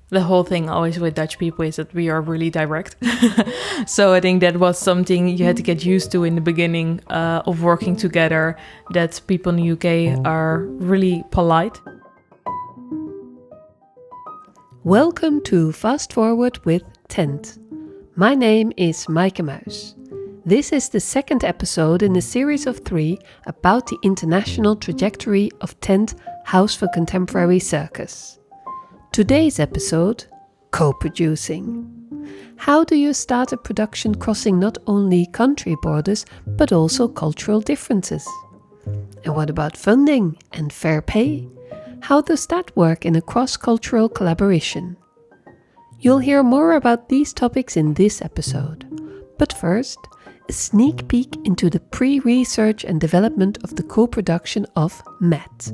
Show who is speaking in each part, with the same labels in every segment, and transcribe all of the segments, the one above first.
Speaker 1: The whole thing always with Dutch people is that we are really direct. So I think that was something you had to get used to in the beginning of working together, that people in the UK are really polite.
Speaker 2: Welcome to Fast Forward with Tent. My name is Maaike Muis. This is the second episode in a series of 3 about the international trajectory of Tent, House for Contemporary Circus. Today's episode, Co-Producing. How do you start a production crossing not only country borders, but also cultural differences? And what about funding and fair pay? How does that work in a cross-cultural collaboration? You'll hear more about these topics in this episode. But first, a sneak peek into the pre-research and development of the co-production of MET.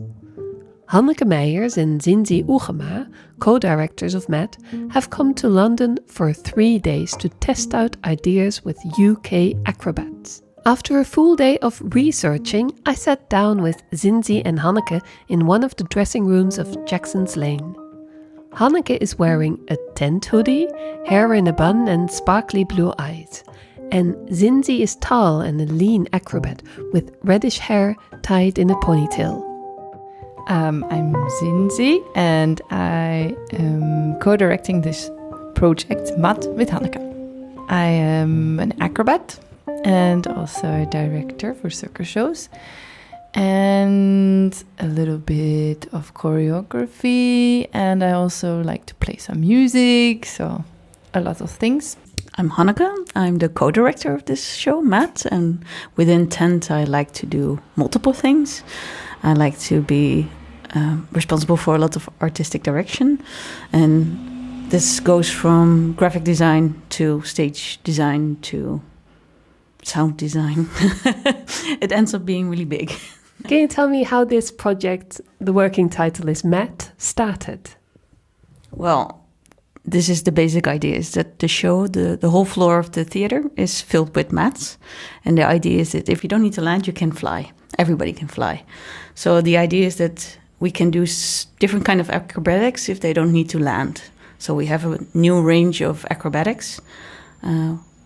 Speaker 2: Hanneke Meijers and Zinzi Oegema, co-directors of MET, have come to London for 3 days to test out ideas with UK acrobats. After a full day of researching, I sat down with Zinzi and Hanneke in one of the dressing rooms of Jackson's Lane. Hanneke is wearing a tent hoodie, hair in a bun and sparkly blue eyes. And Zinzi is tall and a lean acrobat with reddish hair tied in a ponytail.
Speaker 3: I'm Zinzi and I am co-directing this project MET with Hanneke. I am an acrobat and also a director for circus shows and a little bit of choreography, and I also like to play some music, so a lot of things.
Speaker 4: I'm Hanneke. I'm the co-director of this show, MET, and within Tent I like to do multiple things. I like to be responsible for a lot of artistic direction, and this goes from graphic design to stage design to sound design. It ends up being really big.
Speaker 2: Can you tell me how this project, the working title is MET, started?
Speaker 4: Well, this is the basic idea, is that the show, the whole floor of the theater is filled with mats. And the idea is that if you don't need to land, you can fly. Everybody can fly. So the idea is that we can do different kind of acrobatics if they don't need to land. So we have a new range of acrobatics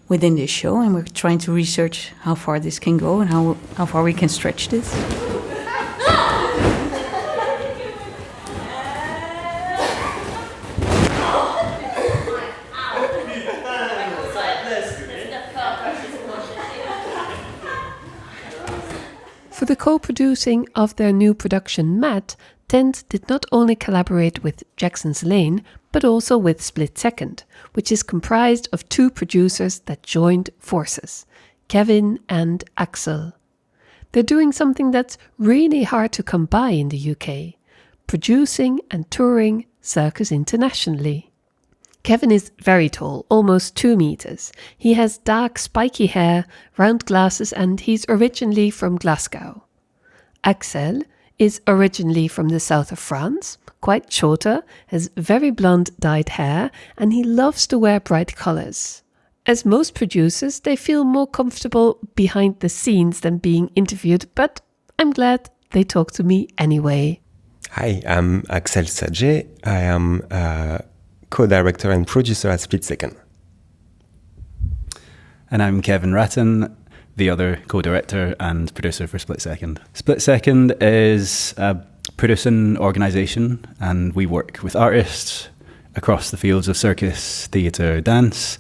Speaker 4: within this show, and we're trying to research how far this can go and how far we can stretch this.
Speaker 2: For the co-producing of their new production MET, Tent did not only collaborate with Jackson's Lane, but also with Split Second, which is comprised of 2 producers that joined forces, Kevin and Axel. They're doing something that's really hard to come by in the UK, producing and touring circus internationally. Kevin is very tall, almost 2 meters. He has dark spiky hair, round glasses, and he's originally from Glasgow. Axel is originally from the south of France, quite shorter, has very blonde dyed hair, and he loves to wear bright colors. As most producers, they feel more comfortable behind the scenes than being interviewed, but I'm glad they talk to me anyway.
Speaker 5: Hi, I'm Axel Sadje. I am co-director and producer at Split Second.
Speaker 6: And I'm Kevin Ratton, the other co-director and producer for Split Second. Split Second is a producing organisation, and we work with artists across the fields of circus, theatre, dance,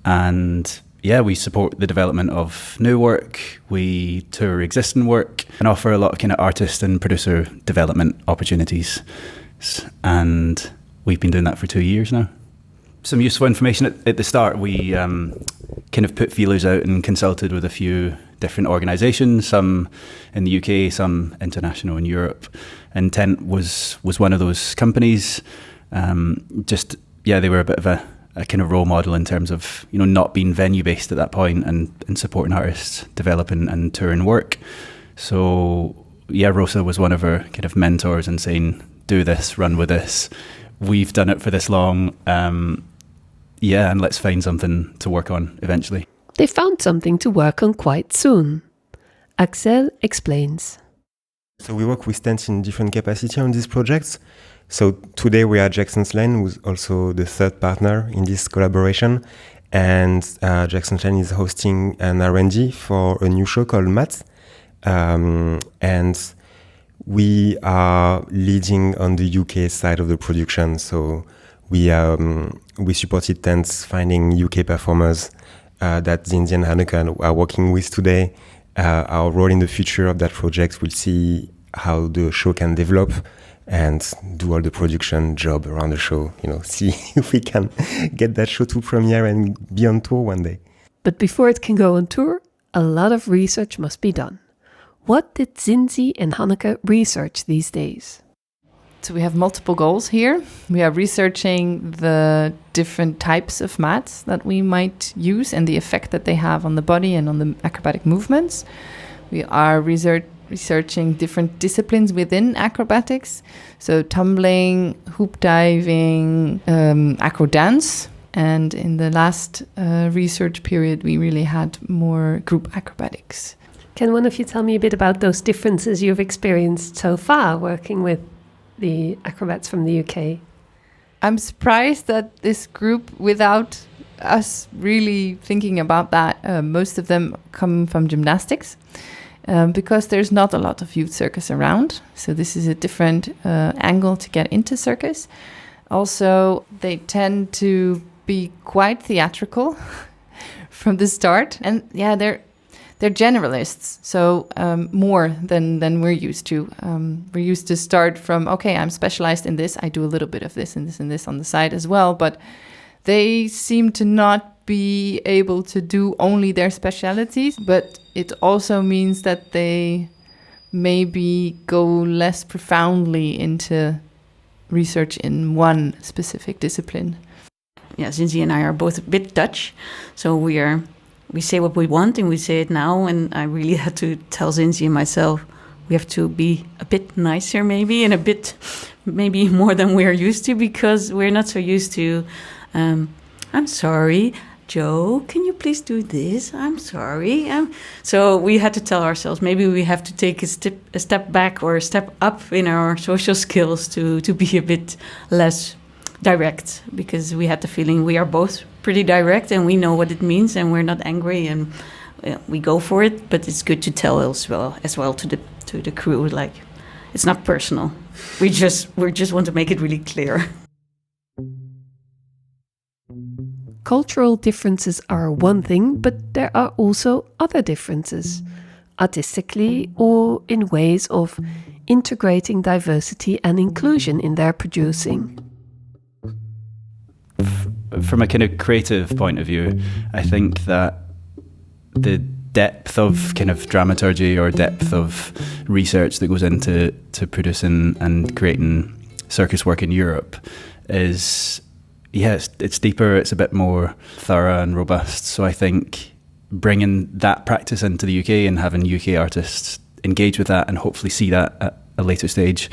Speaker 6: and we support the development of new work, we tour existing work and offer a lot of kind of artist and producer development opportunities. And we've been doing that for 2 years now. Some useful information at the start. We kind of put feelers out and consulted with a few different organisations, some in the UK, some international in Europe. And Tent was one of those companies. They were a bit of a kind of role model in terms of, not being venue based at that point and supporting artists developing and touring work. So Rosa was one of our kind of mentors and saying, do this, run with this. We've done it for this long. And let's find something to work on eventually.
Speaker 2: They found something to work on quite soon. Axel explains.
Speaker 5: So we work with Tent in different capacity on these projects. So today we are Jackson's Lane, who's also the third partner in this collaboration. And Jackson's Lane is hosting an R&D for a new show called Matt. And we are leading on the UK side of the production. So we supported Tents finding UK performers that Zinzi and Hanneke are working with today. Our role in the future of that project, we'll see how the show can develop and do all the production job around the show, see if we can get that show to premiere and be on tour one day.
Speaker 2: But before it can go on tour, a lot of research must be done. What did Zinzi and Hanneke research these days?
Speaker 3: So we have multiple goals here. We are researching the different types of mats that we might use and the effect that they have on the body and on the acrobatic movements. We are researching different disciplines within acrobatics. So tumbling, hoop diving, acro dance. And in the last research period, we really had more group acrobatics.
Speaker 2: Can one of you tell me a bit about those differences you've experienced so far working with the acrobats from the UK?
Speaker 3: I'm surprised that this group, without us really thinking about that, most of them come from gymnastics because there's not a lot of youth circus around. So this is a different angle to get into circus. Also, they tend to be quite theatrical from the start. And yeah, they're generalists, so more than we're used to. We're used to start from, okay, I'm specialized in this. I do a little bit of this and this and this on the side as well. But they seem to not be able to do only their specialities. But it also means that they maybe go less profoundly into research in one specific discipline.
Speaker 4: Yeah, Zinzi and I are both a bit Dutch, so we say what we want and we say it now. And I really had to tell Zinzi and myself, we have to be a bit nicer maybe and a bit maybe more than we're used to, because we're not so used to, I'm sorry, Joe, can you please do this? I'm sorry. So we had to tell ourselves, maybe we have to take a step back or a step up in our social skills to be a bit less direct, because we had the feeling we are both pretty direct and we know what it means and we're not angry and we go for it. But it's good to tell as well to the crew, like, it's not personal. We just want to make it really clear.
Speaker 2: Cultural differences are one thing, but there are also other differences, artistically or in ways of integrating diversity and inclusion in their producing.
Speaker 6: From a kind of creative point of view, I think that the depth of kind of dramaturgy or depth of research that goes into producing and creating circus work in Europe is, it's deeper, it's a bit more thorough and robust. So I think bringing that practice into the UK and having UK artists engage with that and hopefully see that at a later stage,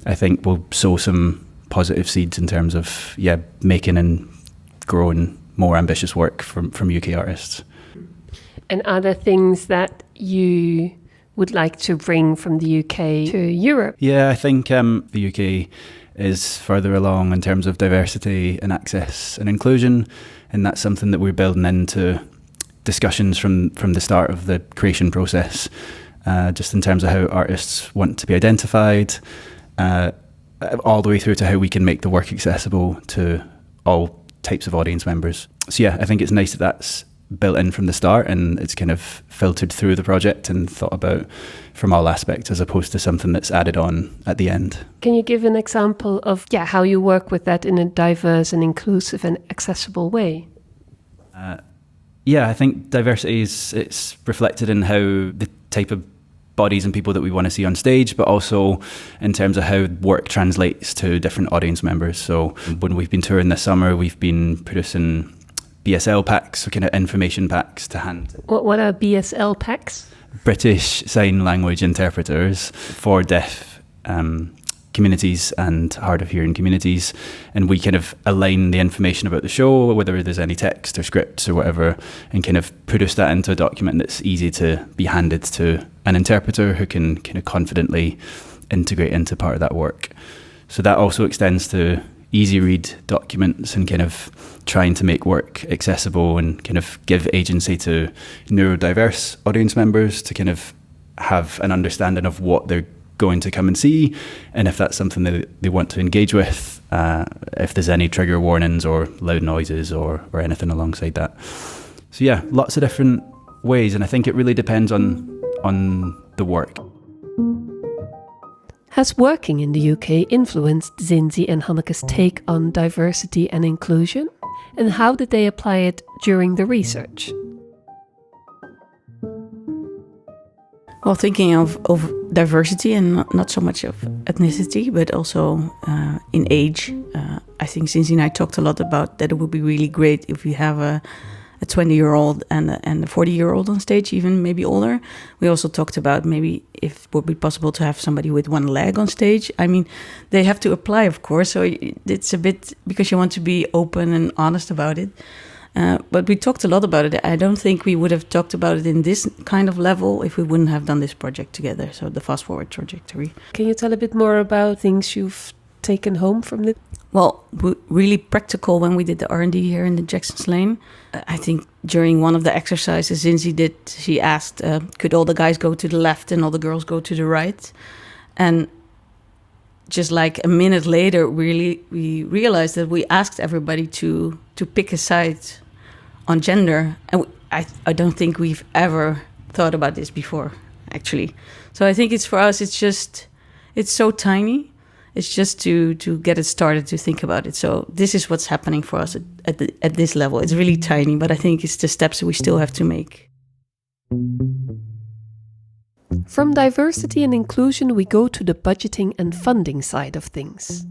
Speaker 6: I think will sow some positive seeds in terms of making and growing more ambitious work from UK artists.
Speaker 2: And are there things that you would like to bring from the UK to Europe?
Speaker 6: Yeah, I think the UK is further along in terms of diversity and access and inclusion, and that's something that we're building into discussions from the start of the creation process, just in terms of how artists want to be identified, all the way through to how we can make the work accessible to all types of audience members. So I think it's nice that that's built in from the start and it's kind of filtered through the project and thought about from all aspects, as opposed to something that's added on at the end.
Speaker 2: Can you give an example of how you work with that in a diverse and inclusive and accessible way?
Speaker 6: I think diversity it's reflected in how the type of bodies and people that we want to see on stage, but also in terms of how work translates to different audience members. So when we've been touring this summer, we've been producing BSL packs, so kind of information packs to hand.
Speaker 2: What are BSL packs?
Speaker 6: British Sign Language Interpreters for deaf communities and hard of hearing communities, and we kind of align the information about the show, whether there's any text or scripts or whatever, and kind of produce that into a document that's easy to be handed to an interpreter who can kind of confidently integrate into part of that work. So that also extends to easy read documents and kind of trying to make work accessible and kind of give agency to neurodiverse audience members to kind of have an understanding of what they're going to come and see, and if that's something that they want to engage with, if there's any trigger warnings or loud noises or anything alongside that. So yeah, lots of different ways, and I think it really depends on the work.
Speaker 2: Has working in the UK influenced Zinzi and Hanneke's take on diversity and inclusion? And how did they apply it during the research?
Speaker 4: Well, thinking of diversity and not so much of ethnicity, but also in age, I think Zinzi and I talked a lot about that it would be really great if we have a 20-year-old and a 40-year-old on stage, even maybe older. We also talked about maybe if it would be possible to have somebody with one leg on stage. I mean, they have to apply, of course, so it's a bit because you want to be open and honest about it. But we talked a lot about it. I don't think we would have talked about it in this kind of level if we wouldn't have done this project together, so the Fast Forward trajectory.
Speaker 2: Can you tell a bit more about things you've taken home from it?
Speaker 4: Well, really practical when we did the R&D here in the Jackson's Lane. I think during one of the exercises Zinzi did, she asked, could all the guys go to the left and all the girls go to the right? And just like a minute later, we realized that we asked everybody to pick a side on gender. And I don't think we've ever thought about this before, actually. So I think it's for us, it's so tiny. It's just to get it started to think about it. So this is what's happening for us at this level. It's really tiny, but I think it's the steps we still have to make.
Speaker 2: From diversity and inclusion, we go to the budgeting and funding side of things.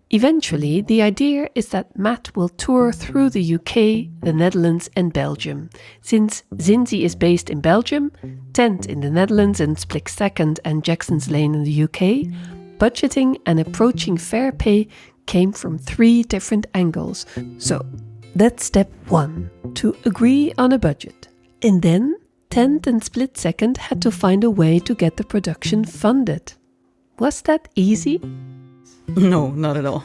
Speaker 2: Eventually, the idea is that Matt will tour through the UK, the Netherlands and Belgium. Since Zinzi is based in Belgium, Tent in the Netherlands and Splik Second and Jackson's Lane in the UK, budgeting and approaching fair pay came from 3 different angles. So, that's step 1, to agree on a budget. And then, Tent and Split Second had to find a way to get the production funded. Was that easy?
Speaker 4: No, not at all.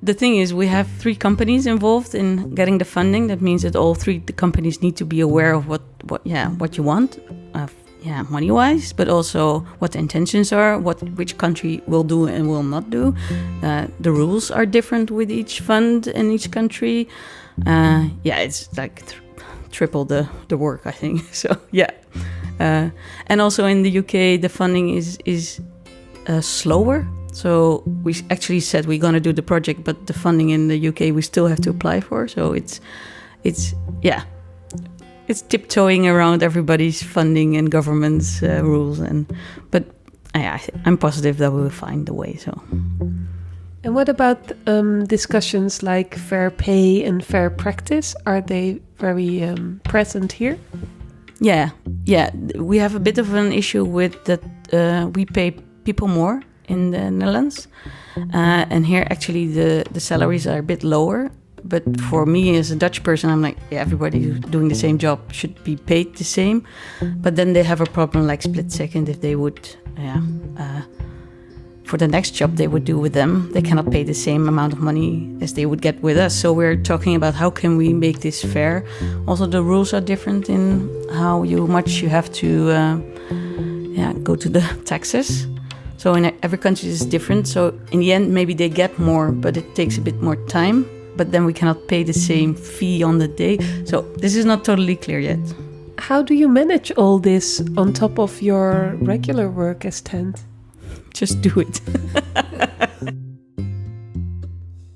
Speaker 4: The thing is, we have 3 companies involved in getting the funding. That means that all 3 the companies need to be aware of what you want. Money-wise, but also what the intentions are, which country will do and will not do. The rules are different with each fund in each country. It's like triple the work, I think. So yeah, and also in the UK, the funding is slower. So we actually said we're going to do the project, but the funding in the UK we still have to apply for. So it's tiptoeing around everybody's funding and government's rules, but I'm positive that we will find the way. So,
Speaker 2: and what about discussions like fair pay and fair practice? Are they very present here?
Speaker 4: Yeah, we have a bit of an issue with that. We pay people more in the Netherlands, and here actually the salaries are a bit lower. But for me as a Dutch person, I'm like, everybody who's doing the same job should be paid the same. But then they have a problem like Split Second. If they would, for the next job they would do with them, they cannot pay the same amount of money as they would get with us. So we're talking about how can we make this fair. Also, the rules are different in how much you have to go to the taxes. So in every country is different. So in the end, maybe they get more, but it takes a bit more time. But then we cannot pay the same fee on the day. So this is not totally clear yet.
Speaker 2: How do you manage all this on top of your regular work as Tent?
Speaker 4: Just do it.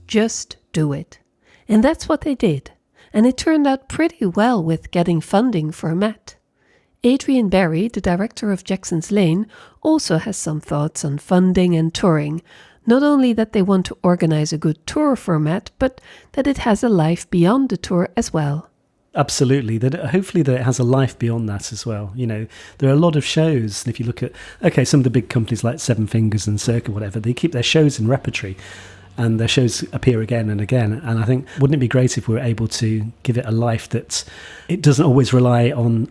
Speaker 2: Just do it. And that's what they did. And it turned out pretty well with getting funding for Matt. Adrian Berry, the director of Jackson's Lane, also has some thoughts on funding and touring. Not only that they want to organize a good tour format, but that it has a life beyond the tour as well.
Speaker 7: Absolutely. Hopefully that it has a life beyond that as well. You know, there are a lot of shows. If you look at, some of the big companies like Seven Fingers and Circus, whatever, they keep their shows in repertory and their shows appear again and again. And I think, wouldn't it be great if we were able to give it a life that it doesn't always rely on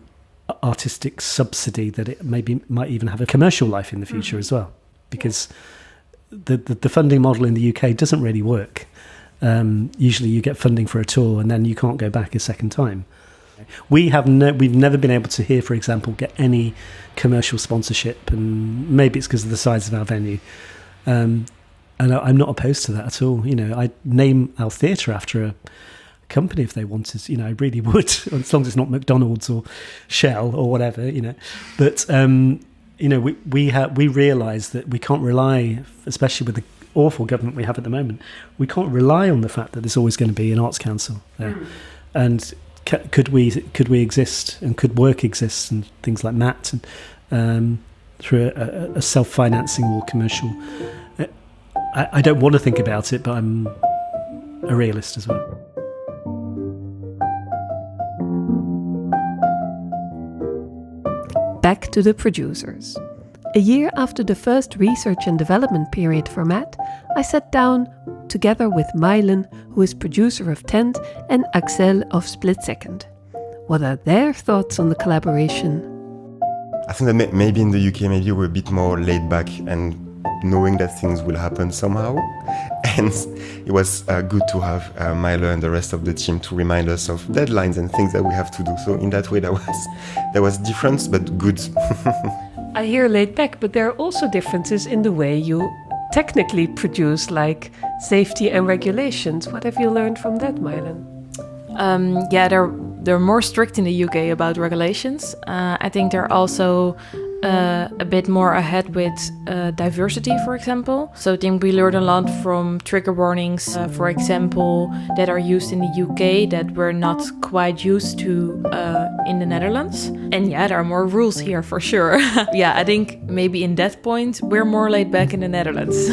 Speaker 7: artistic subsidy, that it might even have a commercial life in the future as well? Because the funding model in the UK doesn't really work. Usually you get funding for a tour and then you can't go back a second time. We've never been able to here, for example, get any commercial sponsorship, and maybe it's because of the size of our venue. And I'm not opposed to that at all. I'd name our theatre after a company if they wanted. I really would, as long as it's not McDonald's or Shell or whatever. But we realise that we can't rely, especially with the awful government we have at the moment, we can't rely on the fact that there's always going to be an arts council there. And could we exist, and could work exist, and things like MAT, and through a self-financing or commercial. I don't want to think about it, but I'm a realist as well.
Speaker 2: Back to the producers. A year after the first research and development period for MAT, I sat down together with Maaike, who is producer of Tent, and Axel of Split Second. What are their thoughts on the collaboration?
Speaker 5: I think that maybe in the UK, maybe we're a bit more laid back and knowing that things will happen somehow. And it was good to have Maaike and the rest of the team to remind us of deadlines and things that we have to do. So in that way, there was difference, but good.
Speaker 2: I hear laid back, but there are also differences in the way you technically produce, like safety and regulations. What have you learned from that, Maaike?
Speaker 1: They're more strict in the UK about regulations. I think they're also a bit more ahead with diversity, for example. So I think we learned a lot from trigger warnings, for example, that are used in the UK that we're not quite used to in the Netherlands. And there are more rules here for sure. I think maybe in that point we're more laid back in the Netherlands.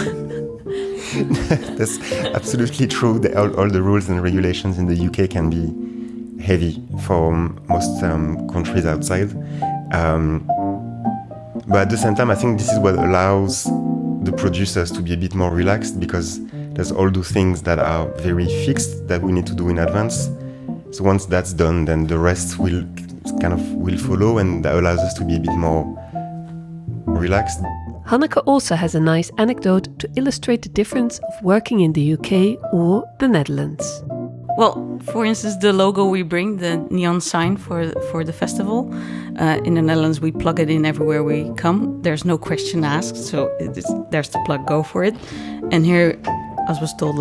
Speaker 5: That's absolutely true. All the rules and regulations in the UK can be heavy for most countries outside. But at the same time, I think this is what allows the producers to be a bit more relaxed, because there's all those things that are very fixed that we need to do in advance. So once that's done, then the rest will follow, and that allows us to be a bit more relaxed.
Speaker 2: Hanneke also has a nice anecdote to illustrate the difference of working in the UK or the Netherlands.
Speaker 4: Well, for instance, the logo we bring, the neon sign for the festival, in the Netherlands we plug it in everywhere we come. There's no question asked, so there's the plug, go for it. And here I was told,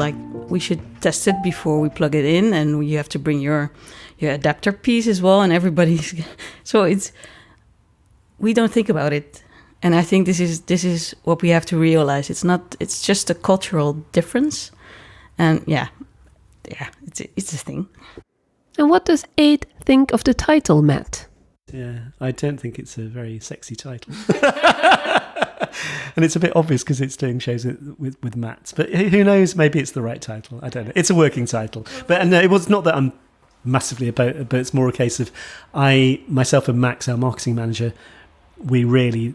Speaker 4: we should test it before we plug it in, and you have to bring your adapter piece as well, and everybody's... So we don't think about it. And I think this is what we have to realize. It's just a cultural difference. And it's a thing.
Speaker 2: And what does Aid think of the title, Matt?
Speaker 7: Yeah, I don't think it's a very sexy title. And it's a bit obvious because it's doing shows with Matt. But who knows, maybe it's the right title. I don't know. It's a working title. But it was not that I'm massively about it, but it's more a case of myself and Max, our marketing manager, we really...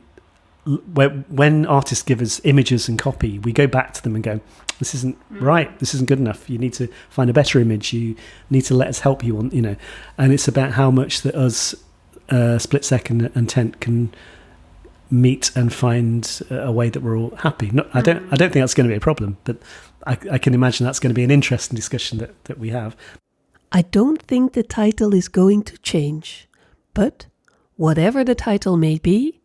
Speaker 7: When artists give us images and copy, we go back to them and go, this isn't right, this isn't good enough, you need to find a better image, you need to let us help you on, and it's about how much that us Split Second and Tent can meet and find a way that we're all happy. I don't think that's going to be a problem, but I can imagine that's going to be an interesting discussion that we have.
Speaker 2: I don't think the title is going to change, but whatever the title may be,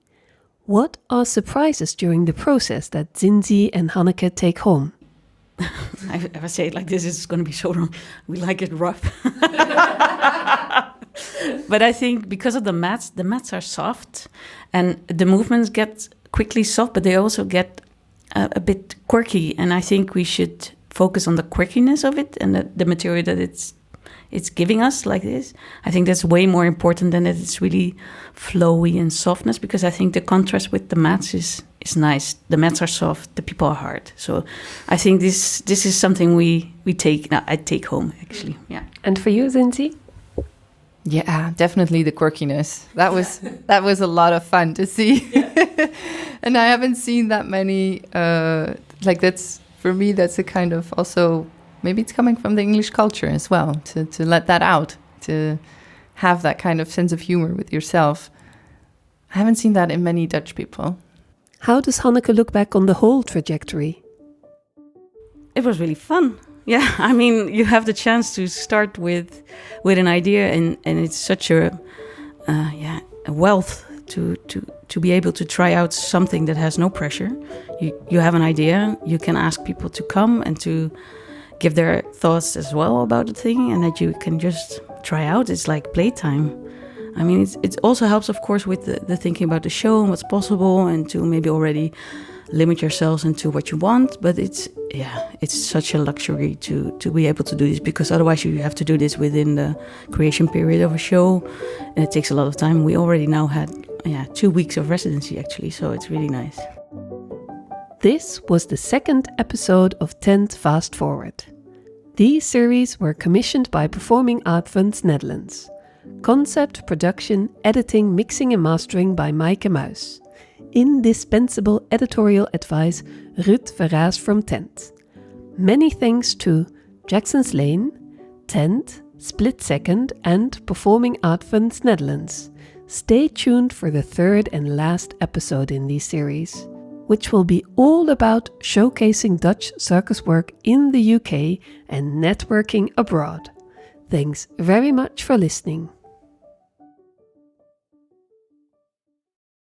Speaker 2: what are surprises during the process that Zinzi and Hanneke take home?
Speaker 4: If I say it like this, it's going to be so wrong. We like it rough. But I think because of the mats are soft, and the movements get quickly soft, but they also get a bit quirky. And I think we should focus on the quirkiness of it and the material that it's giving us like this. I think that's way more important than that it's really flowy and softness, because I think the contrast with the mats is nice. The mats are soft, the people are hard. So I think this is something I take home, actually. Yeah.
Speaker 2: And for you, Zinzi?
Speaker 3: Yeah, definitely the quirkiness. That was a lot of fun to see. Yeah. And I haven't seen that many, that's, for me, that's a kind of also... Maybe it's coming from the English culture as well, to let that out, to have that kind of sense of humor with yourself. I haven't seen that in many Dutch people.
Speaker 2: How does Hanneke look back on the whole trajectory?
Speaker 4: it was really fun. Yeah, I mean, you have the chance to start with an idea, and it's such a wealth to be able to try out something that has no pressure. You have an idea, you can ask people to come and to give their thoughts as well about the thing, and that you can just try out. It's like playtime. I mean, it also helps, of course, with the thinking about the show and what's possible, and to maybe already limit yourselves into what you want. But it's such a luxury to be able to do this, because otherwise you have to do this within the creation period of a show, and it takes a lot of time. We already now had 2 weeks of residency, actually, so it's really nice.
Speaker 2: This was the second episode of Tent Fast Forward. These series were commissioned by Performing Art Funds Netherlands. Concept, production, editing, mixing and mastering by Maaike Muis. Indispensable editorial advice, Ruud Verraas from Tent. Many thanks to Jackson's Lane, Tent, Split Second and Performing Art Funds Netherlands. Stay tuned for the third and last episode in this series, which will be all about showcasing Dutch circus work in the UK and networking abroad. Thanks very much for listening.